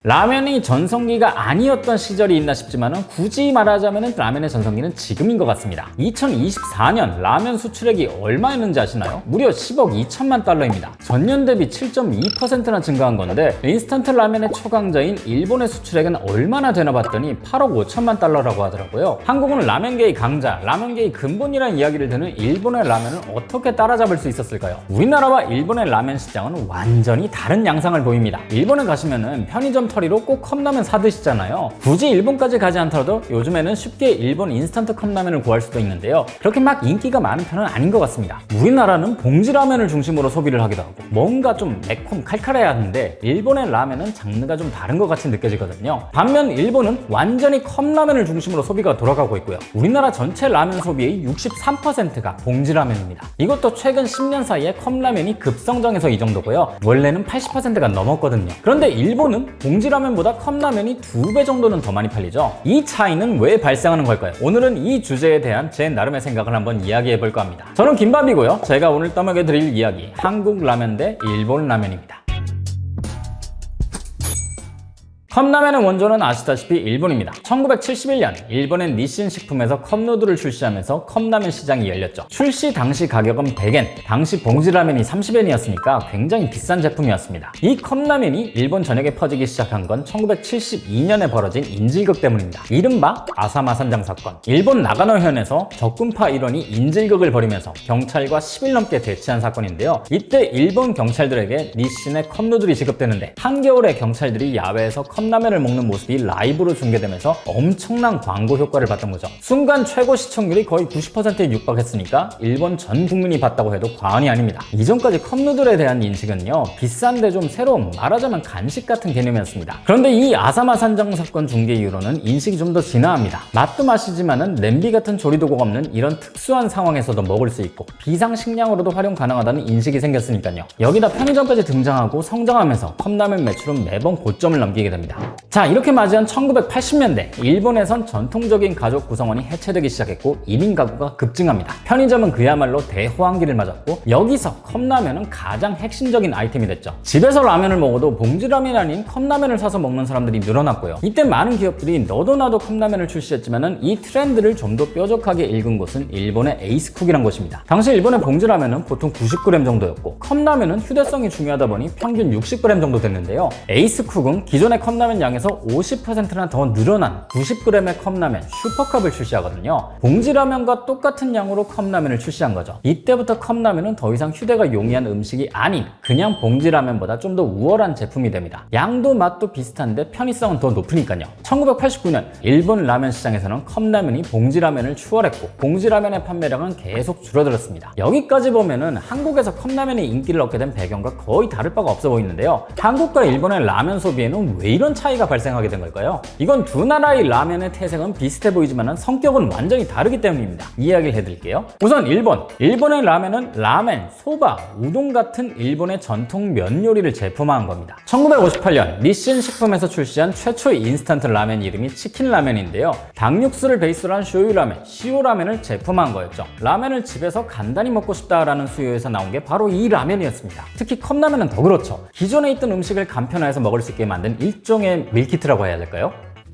라면이 전성기가 아니었던 시절이 있나 싶지만 굳이 말하자면 라면의 전성기는 지금인 것 같습니다. 2024년 라면 수출액이 얼마였는지 아시나요? 무려 10억 2천만 달러입니다. 전년 대비 7.2%나 증가한 건데 인스턴트 라면의 초강자인 일본의 수출액은 얼마나 되나 봤더니 8억 5천만 달러라고 하더라고요. 한국은 라면계의 강자, 라면계의 근본이라는 이야기를 듣는 일본의 라면을 어떻게 따라잡을 수 있었을까요? 우리나라와 일본의 라면 시장은 완전히 다른 양상을 보입니다. 일본에 가시면은 편의점 털이로 꼭 컵라면 사드시잖아요. 굳이 일본까지 가지 않더라도 요즘에는 쉽게 일본 인스턴트 컵라면을 구할 수도 있는데요. 그렇게 막 인기가 많은 편은 아닌 것 같습니다. 우리나라는 봉지라면을 중심으로 소비를 하기도 하고 뭔가 좀 매콤 칼칼해야 하는데 일본의 라면은 장르가 좀 다른 것 같이 느껴지거든요. 반면 일본은 완전히 컵라면을 중심으로 소비가 돌아가고 있고요. 우리나라 전체 라면 소비의 63%가 봉지라면입니다. 이것도 최근 10년 사이에 컵라면이 급성장해서 이 정도고요. 원래는 80%가 넘었거든요. 그런데 일본은 봉지라면보다 컵라면이 2배 정도는 더 많이 팔리죠. 이 차이는 왜 발생하는 걸까요? 오늘은 이 주제에 대한 제 나름의 생각을 한번 이야기해 볼까 합니다. 저는 김밥이고요. 제가 오늘 떠먹여 드릴 이야기, 한국 라면 대 일본 라면입니다. 컵라면의 원조는 아시다시피 일본입니다. 1971년 일본의 니신 식품에서 컵누들을 출시하면서 컵라면 시장이 열렸죠. 출시 당시 가격은 100엔, 당시 봉지라면이 30엔이었으니까 굉장히 비싼 제품이었습니다. 이 컵라면이 일본 전역에 퍼지기 시작한 건 1972년에 벌어진 인질극 때문입니다. 이른바 아사마 산장 사건. 일본 나가노현에서 적군파 일원이 인질극을 벌이면서 경찰과 10일 넘게 대치한 사건인데요. 이때 일본 경찰들에게 니신의 컵누들이 지급되는데 한겨울에 경찰들이 야외에서 컵라면을 먹는 모습이 라이브로 중계되면서 엄청난 광고 효과를 봤던 거죠. 순간 최고 시청률이 거의 90%에 육박했으니까 일본 전 국민이 봤다고 해도 과언이 아닙니다. 이전까지 컵누들에 대한 인식은요, 비싼데 좀 새로운, 말하자면 간식 같은 개념이었습니다. 그런데 이 아사마 산정 사건 중계 이후로는 인식이 좀 더 진화합니다. 맛도 맛이지만은 냄비 같은 조리도구가 없는 이런 특수한 상황에서도 먹을 수 있고 비상식량으로도 활용 가능하다는 인식이 생겼으니까요. 여기다 편의점까지 등장하고 성장하면서 컵라면 매출은 매번 고점을 넘기게 됩니다. 자, 이렇게 맞이한 1980년대 일본에선 전통적인 가족 구성원이 해체되기 시작했고 1인 가구가 급증합니다. 편의점은 그야말로 대호황기를 맞았고 여기서 컵라면은 가장 핵심적인 아이템이 됐죠. 집에서 라면을 먹어도 봉지라면이 아닌 컵라면을 사서 먹는 사람들이 늘어났고요. 이때 많은 기업들이 너도 나도 컵라면을 출시했지만은 이 트렌드를 좀 더 뾰족하게 읽은 곳은 일본의 에이스쿡이란 곳입니다. 당시 일본의 봉지라면은 보통 90g 정도였고 컵라면은 휴대성이 중요하다 보니 평균 60g 정도 됐는데요. 에이스쿡은 기존의 컵라면 양에서 50%나 더 늘어난 90g의 컵라면 슈퍼컵을 출시하거든요. 봉지라면과 똑같은 양으로 컵라면을 출시한 거죠. 이때부터 컵라면은 더 이상 휴대가 용이한 음식이 아닌 그냥 봉지라면보다 좀 더 우월한 제품이 됩니다. 양도 맛도 비슷한데 편의성은 더 높으니까요. 1989년 일본 라면 시장에서는 컵라면이 봉지라면을 추월했고 봉지라면의 판매량은 계속 줄어들었습니다. 여기까지 보면은 한국에서 컵라면이 인기를 얻게 된 배경과 거의 다를 바가 없어 보이는데요. 한국과 일본의 라면 소비에는 왜 이런 차이가 발생하게 된 걸까요? 이건 두 나라의 라면의 태생은 비슷해 보이지만 성격은 완전히 다르기 때문입니다. 이야기를 해드릴게요. 우선 일본의 라면은 라멘, 소바, 우동 같은 일본의 전통 면 요리를 제품화한 겁니다. 1958년 니신 식품에서 출시한 최초의 인스턴트 라면 이름이 치킨 라면인데요. 닭육수를 베이스로 한 쇼유라면, 시오라면을 제품화한 거였죠. 라면을 집에서 간단히 먹고 싶다라는 수요에서 나온 게 바로 이 라면이었습니다. 특히 컵라면은 더 그렇죠. 기존에 있던 음식을 간편화해서 먹을 수 있게 만든 일종의 밀키트라고 해야 될까요?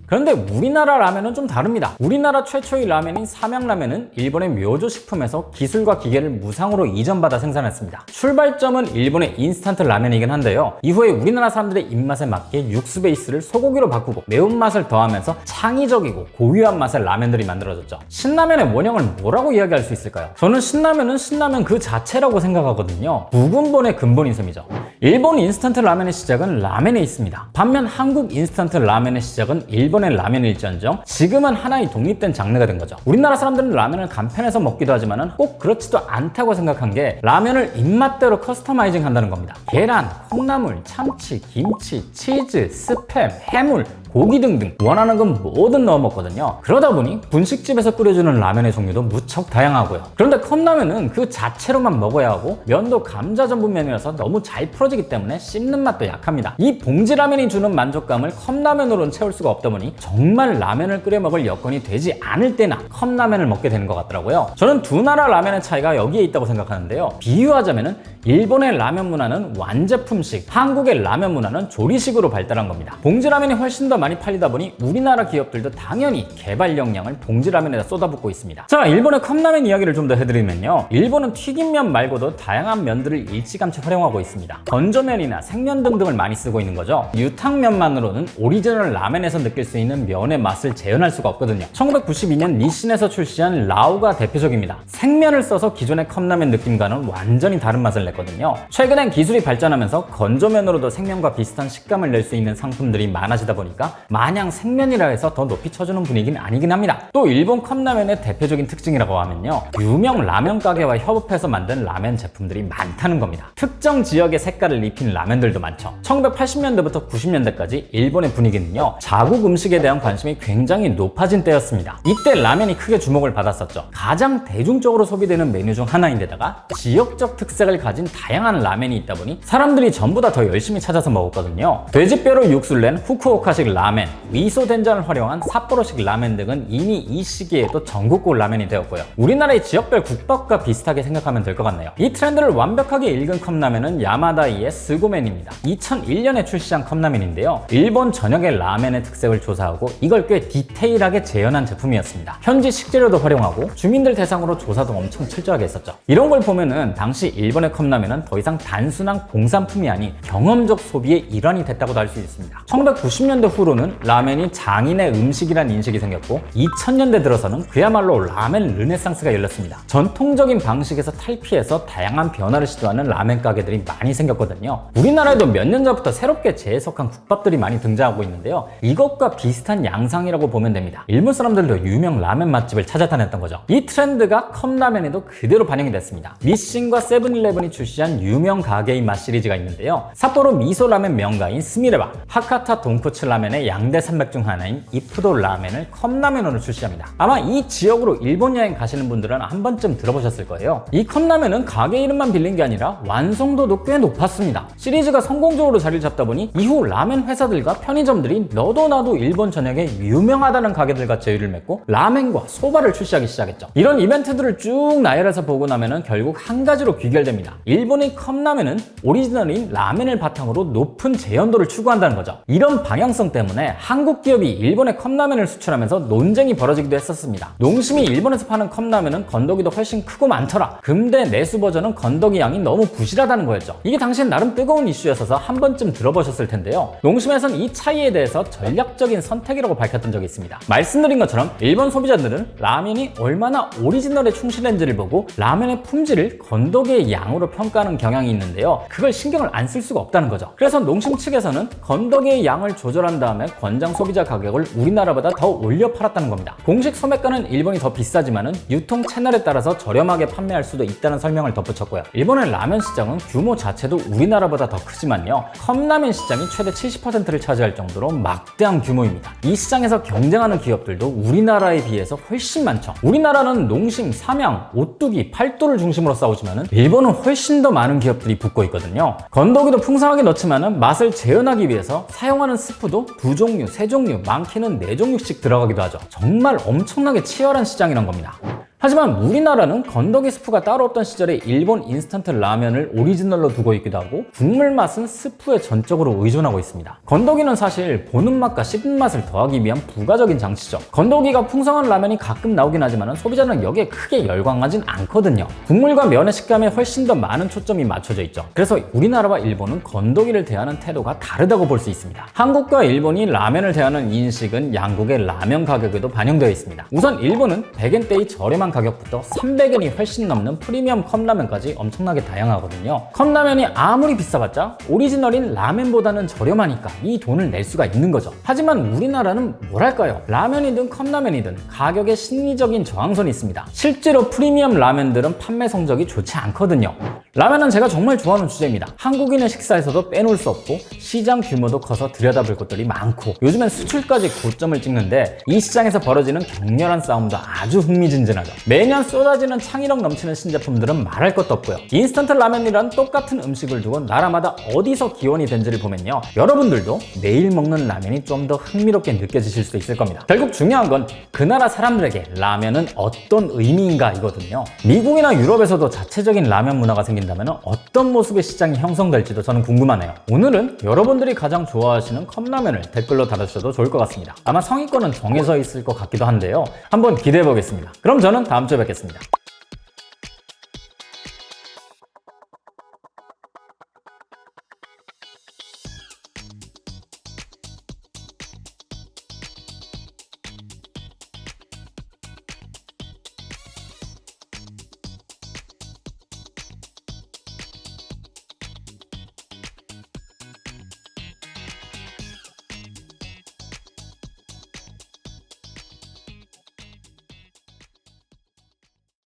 그런데 우리나라 라면은 좀 다릅니다. 우리나라 최초의 라면인 삼양라면은 일본의 묘조 식품에서 기술과 기계를 무상으로 이전받아 생산했습니다. 출발점은 일본의 인스턴트 라면이긴 한데요. 이후에 우리나라 사람들의 입맛에 맞게 육수 베이스를 소고기로 바꾸고 매운맛을 더하면서 창의적이고 고유한 맛의 라면들이 만들어졌죠. 신라면의 원형을 뭐라고 이야기할 수 있을까요? 저는 신라면은 신라면 그 자체라고 생각하거든요. 무근본의 근본인 셈이죠. 일본 인스턴트 라면의 시작은 라멘에 있습니다. 반면 한국 인스턴트 라면의 시작은 일본의 라면일지언정 지금은 하나의 독립된 장르가 된 거죠. 우리나라 사람들은 라면을 간편해서 먹기도 하지만 꼭 그렇지도 않다고 생각한 게 라면을 입맛대로 커스터마이징 한다는 겁니다. 계란, 콩나물, 참치, 김치, 치즈, 스팸, 해물, 고기 등등 원하는 건 뭐든 넣어 먹거든요. 그러다 보니 분식집에서 끓여주는 라면의 종류도 무척 다양하고요. 그런데 컵라면은 그 자체로만 먹어야 하고 면도 감자 전분면이라서 너무 잘 풀어지기 때문에 씹는 맛도 약합니다. 이 봉지라면이 주는 만족감을 컵라면으로는 채울 수가 없다 보니 정말 라면을 끓여 먹을 여건이 되지 않을 때나 컵라면을 먹게 되는 것 같더라고요. 저는 두 나라 라면의 차이가 여기에 있다고 생각하는데요. 비유하자면은 일본의 라면 문화는 완제품식, 한국의 라면 문화는 조리식으로 발달한 겁니다. 봉지라면이 훨씬 더 많이 팔리다 보니 우리나라 기업들도 당연히 개발 역량을 봉지라면에다 쏟아붓고 있습니다. 자, 일본의 컵라면 이야기를 좀 더 해드리면요. 일본은 튀김면 말고도 다양한 면들을 일찌감치 활용하고 있습니다. 건조면이나 생면 등등을 많이 쓰고 있는 거죠. 유탕면만으로는 오리지널 라면에서 느낄 수 있는 면의 맛을 재현할 수가 없거든요. 1992년 니신에서 출시한 라오가 대표적입니다. 생면을 써서 기존의 컵라면 느낌과는 완전히 다른 맛을 냈거든요. 최근엔 기술이 발전하면서 건조면으로도 생면과 비슷한 식감을 낼 수 있는 상품들이 많아지다 보니까 마냥 생면이라 해서 더 높이 쳐주는 분위기는 아니긴 합니다. 또 일본 컵라면의 대표적인 특징이라고 하면요. 유명 라면 가게와 협업해서 만든 라면 제품들이 많다는 겁니다. 특정 지역의 색깔을 입힌 라면들도 많죠. 1980년대부터 90년대까지 일본의 분위기는요. 자국 음식에 대한 관심이 굉장히 높아진 때였습니다. 이때 라면이 크게 주목을 받았었죠. 가장 대중적으로 소비되는 메뉴 중 하나인데다가 지역적 특색을 가진 다양한 라면이 있다 보니 사람들이 전보다 더 열심히 찾아서 먹었거든요. 돼지뼈로 육수를 낸 후쿠오카식 라멘, 미소 된장을 활용한 삿포로식 라멘 등은 이미 이 시기에도 전국구 라면이 되었고요. 우리나라의 지역별 국밥과 비슷하게 생각하면 될 것 같네요. 이 트렌드를 완벽하게 읽은 컵라면은 야마다이의 스고맨입니다. 2001년에 출시한 컵라면인데요. 일본 전역의 라멘의 특색을 조사하고 이걸 꽤 디테일하게 재현한 제품이었습니다. 현지 식재료도 활용하고 주민들 대상으로 조사도 엄청 철저하게 했었죠. 이런 걸 보면은 당시 일본의 컵라면은 더 이상 단순한 공산품이 아닌 경험적 소비의 일환이 됐다고도 할 수 있습니다. 1990년대 후로는 라멘이 장인의 음식이란 인식이 생겼고 2000년대 들어서는 그야말로 라멘 르네상스가 열렸습니다. 전통적인 방식에서 탈피해서 다양한 변화를 시도하는 라멘 가게들이 많이 생겼거든요. 우리나라에도 몇 년 전부터 새롭게 재해석한 국밥들이 많이 등장하고 있는데요. 이것과 비슷한 양상이라고 보면 됩니다. 일본 사람들도 유명 라멘 맛집을 찾아다녔던 거죠. 이 트렌드가 컵라면에도 그대로 반영이 됐습니다. 니신과 세븐일레븐이 출시한 유명 가게의 맛 시리즈가 있는데요. 삿포로 미소 라멘 명가인 스미레바, 하카타 돈코츠 라멘의 양대 산맥 중 하나인 이프도 라멘을 컵라면으로 출시합니다. 아마 이 지역으로 일본 여행 가시는 분들은 한 번쯤 들어보셨을 거예요. 이 컵라면은 가게 이름만 빌린 게 아니라 완성도도 꽤 높았습니다. 시리즈가 성공적으로 자리를 잡다 보니 이후 라멘 회사들과 편의점들이 너도 나도 일본 전역에 유명하다는 가게들과 제휴를 맺고 라멘과 소바를 출시하기 시작했죠. 이런 이벤트들을 쭉 나열해서 보고 나면은 결국 한 가지로 귀결됩니다. 일본의 컵라면은 오리지널인 라멘을 바탕으로 높은 재현도를 추구한다는 거죠. 이런 방향성 때문에 한국 기업이 일본의 컵라면을 수출하면서 논쟁이 벌어지기도 했었습니다. 농심이 일본에서 파는 컵라면은 건더기도 훨씬 크고 많더라. 근데 내수 버전은 건더기 양이 너무 부실하다는 거였죠. 이게 당시엔 나름 뜨거운 이슈였어서 한 번쯤 들어보셨을 텐데요. 농심에선 이 차이에 대해서 전략적인 선택이라고 밝혔던 적이 있습니다. 말씀드린 것처럼 일본 소비자들은 라면이 얼마나 오리지널에 충실한지를 보고 라면의 품질을 건더기의 양으로 평가하는 경향이 있는데요. 그걸 신경을 안 쓸 수가 없다는 거죠. 그래서 농심 측에서는 건더기의 양을 조절한 다음에 권장 소비자 가격을 우리나라보다 더 올려 팔았다는 겁니다. 공식 소매가는 일본이 더 비싸지만은 유통 채널에 따라서 저렴하게 판매할 수도 있다는 설명을 덧붙였고요. 일본의 라면 시장은 규모 자체도 우리나라보다 더 크지만요. 컵라면 시장이 최대 70%를 차지할 정도로 막대한 규모입니다. 이 시장에서 경쟁하는 기업들도 우리나라에 비해서 훨씬 많죠. 우리나라는 농심, 삼양, 오뚜기, 팔도를 중심으로 싸우지만은 일본은 훨씬 더 많은 기업들이 붙고 있거든요. 건더기도 풍성하게 넣지만은 맛을 재현하기 위해서 사용하는 스프도 2종류, 3종류, 많게는 4종류씩 들어가기도 하죠. 정말 엄청나게 치열한 시장이란 겁니다. 하지만 우리나라는 건더기 스프가 따로 없던 시절에 일본 인스턴트 라면을 오리지널로 두고 있기도 하고 국물 맛은 스프에 전적으로 의존하고 있습니다. 건더기는 사실 보는 맛과 씹는 맛을 더하기 위한 부가적인 장치죠. 건더기가 풍성한 라면이 가끔 나오긴 하지만 소비자는 여기에 크게 열광하진 않거든요. 국물과 면의 식감에 훨씬 더 많은 초점이 맞춰져 있죠. 그래서 우리나라와 일본은 건더기를 대하는 태도가 다르다고 볼 수 있습니다. 한국과 일본이 라면을 대하는 인식은 양국의 라면 가격에도 반영되어 있습니다. 우선 일본은 100엔대의 저렴한 가격부터 300엔이 훨씬 넘는 프리미엄 컵라면까지 엄청나게 다양하거든요. 컵라면이 아무리 비싸봤자 오리지널인 라멘보다는 저렴하니까 이 돈을 낼 수가 있는 거죠. 하지만 우리나라는 뭐랄까요? 라면이든 컵라면이든 가격에 심리적인 저항선이 있습니다. 실제로 프리미엄 라면들은 판매 성적이 좋지 않거든요. 라면은 제가 정말 좋아하는 주제입니다. 한국인의 식사에서도 빼놓을 수 없고 시장 규모도 커서 들여다볼 것들이 많고 요즘엔 수출까지 고점을 찍는데 이 시장에서 벌어지는 격렬한 싸움도 아주 흥미진진하죠. 매년 쏟아지는 창의력 넘치는 신제품들은 말할 것도 없고요. 인스턴트 라면이란 똑같은 음식을 두고 나라마다 어디서 기원이 된지를 보면요, 여러분들도 매일 먹는 라면이 좀 더 흥미롭게 느껴지실 수 있을 겁니다. 결국 중요한 건 그 나라 사람들에게 라면은 어떤 의미인가 이거든요. 미국이나 유럽에서도 자체적인 라면 문화가 생긴다면 어떤 모습의 시장이 형성될지도 저는 궁금하네요. 오늘은 여러분들이 가장 좋아하시는 컵라면을 댓글로 달아주셔도 좋을 것 같습니다. 아마 상위권은 정해져 있을 것 같기도 한데요. 한번 기대해 보겠습니다. 그럼 저는 다음 주에 뵙겠습니다.